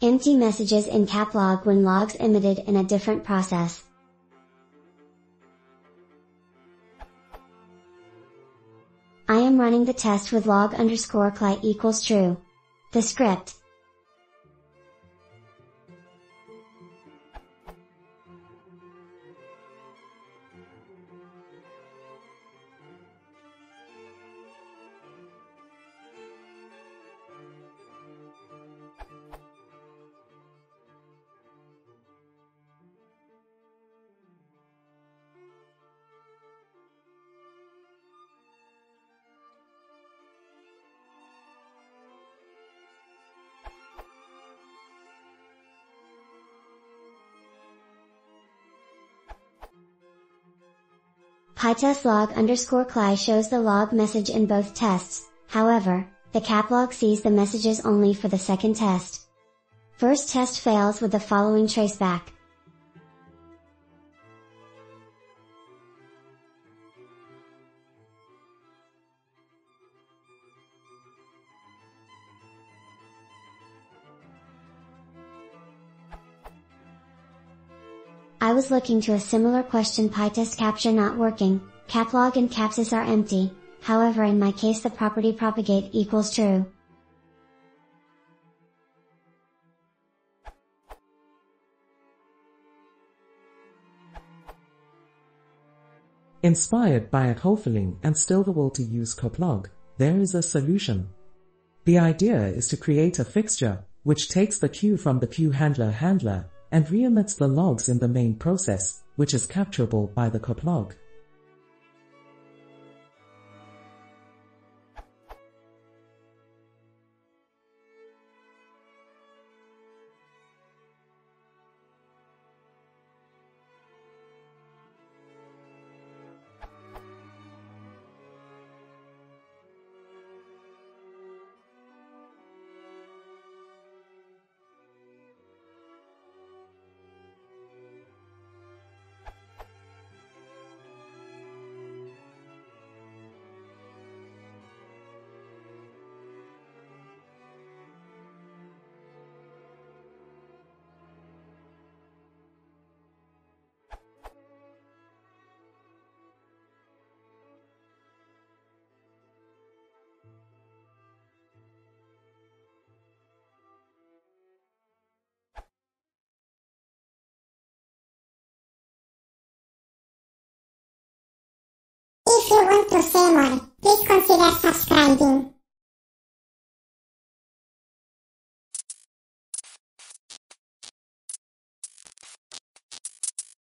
Empty messages in caplog when logs emitted in a different process. I am running the test with log_cli equals true. The script. Pytest log_cli shows the log message in both tests, however, the caplog sees the messages only for the second test. First test fails with the following traceback. I was looking to a similar question pytest capture not working, caplog and capsys are empty, however in my case the property propagate equals true. Inspired by a co-filling and still the will to use caplog, there is a solution. The idea is to create a fixture, which takes the queue from the queue handler and re-emits the logs in the main process, which is capturable by the caplog.